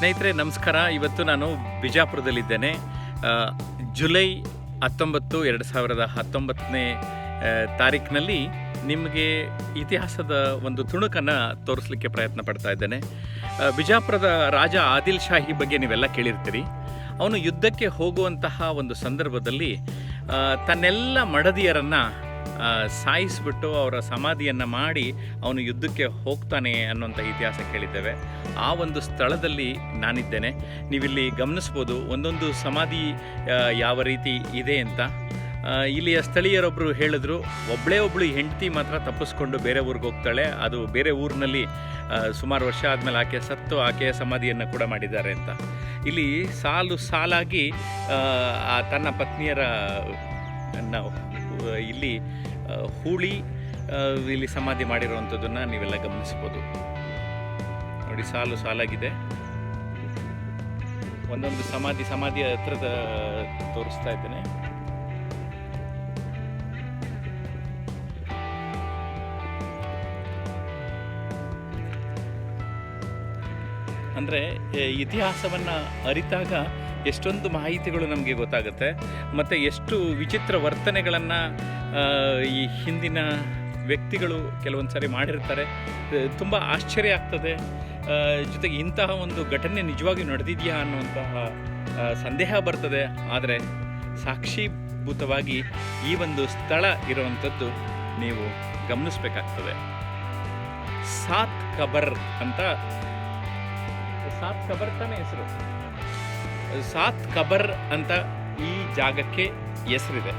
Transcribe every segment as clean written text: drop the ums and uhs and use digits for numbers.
ಸ್ನೇಹಿತರೆ ನಮಸ್ಕಾರ. ಇವತ್ತು ನಾನು ಬಿಜಾಪುರದಲ್ಲಿದ್ದೇನೆ. ಜುಲೈ 19, 2019ನೇ ತಾರೀಕಿನಲ್ಲಿ ನಿಮಗೆ ಇತಿಹಾಸದ ಒಂದು ತುಣುಕನ್ನು ತೋರಿಸಲಿಕ್ಕೆ ಪ್ರಯತ್ನ ಪಡ್ತಾ ಇದ್ದೇನೆ. ಬಿಜಾಪುರದ ರಾಜ ಆದಿಲ್ ಶಾಹಿ ಬಗ್ಗೆ ನೀವೆಲ್ಲ ಕೇಳಿರ್ತೀರಿ. ಅವನು ಯುದ್ಧಕ್ಕೆ ಹೋಗುವಂತಹ ಒಂದು ಸಂದರ್ಭದಲ್ಲಿ ತನ್ನೆಲ್ಲ ಮಡದಿಯರನ್ನು ಸಾಯಿಸಿಬಿಟ್ಟು ಅವರ ಸಮಾಧಿಯನ್ನು ಮಾಡಿ ಅವನು ಯುದ್ಧಕ್ಕೆ ಹೋಗ್ತಾನೆ ಅನ್ನುವಂಥ ಇತಿಹಾಸ ಕೇಳಿದ್ದೇವೆ. ಆ ಒಂದು ಸ್ಥಳದಲ್ಲಿ ನಾನಿದ್ದೇನೆ. ನೀವಿಲ್ಲಿ ಗಮನಿಸ್ಬೋದು ಒಂದೊಂದು ಸಮಾಧಿ ಯಾವ ರೀತಿ ಇದೆ ಅಂತ. ಇಲ್ಲಿಯ ಸ್ಥಳೀಯರೊಬ್ಬರು ಹೇಳಿದ್ರು, ಒಬ್ಬಳು ಹೆಂಡತಿ ಮಾತ್ರ ತಪ್ಪಿಸ್ಕೊಂಡು ಬೇರೆ ಊರಿಗೆ ಹೋಗ್ತಾಳೆ. ಅದು ಬೇರೆ ಊರಿನಲ್ಲಿ ಸುಮಾರು ವರ್ಷ ಆದಮೇಲೆ ಆಕೆ ಸತ್ತು ಆಕೆಯ ಸಮಾಧಿಯನ್ನು ಕೂಡ ಮಾಡಿದ್ದಾರೆ ಅಂತ. ಇಲ್ಲಿ ಸಾಲಾಗಿ ತನ್ನ ಪತ್ನಿಯರ ಇಲ್ಲಿ ಹೂಳಿ ಇಲ್ಲಿ ಸಮಾಧಿ ಮಾಡಿರುವಂಥದ್ದನ್ನು ನೀವೆಲ್ಲ ಗಮನಿಸ್ಬೋದು. ನೋಡಿ, ಸಾಲಾಗಿದೆ. ಒಂದೊಂದು ಸಮಾಧಿಯ ಹತ್ರದ ತೋರಿಸ್ತಾ ಇದ್ದೇನೆ. ಅಂದರೆ ಇತಿಹಾಸವನ್ನು ಅರಿತಾಗ ಎಷ್ಟೊಂದು ಮಾಹಿತಿಗಳು ನಮಗೆ ಗೊತ್ತಾಗುತ್ತೆ, ಮತ್ತು ಎಷ್ಟು ವಿಚಿತ್ರ ವರ್ತನೆಗಳನ್ನು ಈ ಹಿಂದಿನ ವ್ಯಕ್ತಿಗಳು ಕೆಲವೊಂದು ಸಾರಿ ಮಾಡಿರ್ತಾರೆ. ತುಂಬ ಆಶ್ಚರ್ಯ ಆಗ್ತದೆ. ಜೊತೆಗೆ ಇಂತಹ ಒಂದು ಘಟನೆ ನಿಜವಾಗಿ ನಡೆದಿದೆಯಾ ಅನ್ನುವಂತಹ ಸಂದೇಹ ಬರ್ತದೆ. ಆದರೆ ಸಾಕ್ಷೀಭೂತವಾಗಿ ಈ ಒಂದು ಸ್ಥಳ ಇರುವಂಥದ್ದು ನೀವು ಗಮನಿಸಬೇಕಾಗ್ತದೆ. ಸಾತ್ ಖಬರ್ ತಾನೇ ಹೆಸರು. ಸಾತ್ ಖಬರ್ ಅಂತ ಈ ಜಾಗಕ್ಕೆ ಹೆಸರಿದೆ.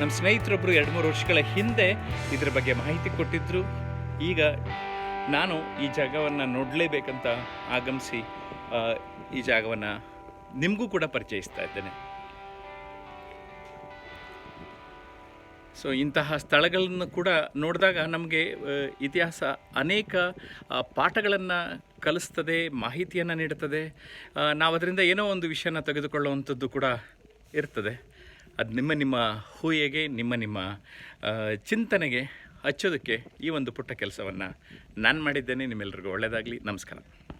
ನಮ್ಮ ಸ್ನೇಹಿತರೊಬ್ಬರು 2-3 ವರ್ಷಗಳ ಹಿಂದೆ ಇದ್ರ ಬಗ್ಗೆ ಮಾಹಿತಿ ಕೊಟ್ಟಿದ್ದರು. ಈಗ ನಾನು ಈ ಜಾಗವನ್ನು ನೋಡಲೇಬೇಕಂತ ಆಗಮಿಸಿ ಈ ಜಾಗವನ್ನು ನಿಮಗೂ ಕೂಡ ಪರಿಚಯಿಸ್ತಾ ಇದ್ದೇನೆ. ಸೊ ಇಂತಹ ಸ್ಥಳಗಳನ್ನು ಕೂಡ ನೋಡಿದಾಗ ನಮಗೆ ಇತಿಹಾಸ ಅನೇಕ ಪಾಠಗಳನ್ನು ಕಲಿಸ್ತದೆ, ಮಾಹಿತಿಯನ್ನು ನೀಡುತ್ತದೆ. ನಾವು ಅದರಿಂದ ಏನೋ ಒಂದು ವಿಷಯನ ತೆಗೆದುಕೊಳ್ಳುವಂಥದ್ದು ಕೂಡ ಇರ್ತದೆ. ಅದು ನಿಮ್ಮ ಊಹೆಗೆ, ನಿಮ್ಮ ಚಿಂತನೆಗೆ ಹಚ್ಚೋದಕ್ಕೆ ಈ ಒಂದು ಪುಟ್ಟ ಕೆಲಸವನ್ನು ನಾನು ಮಾಡಿದ್ದೇನೆ. ನಿಮ್ಮೆಲ್ಲರಿಗೂ ಒಳ್ಳೆಯದಾಗಲಿ. ನಮಸ್ಕಾರ.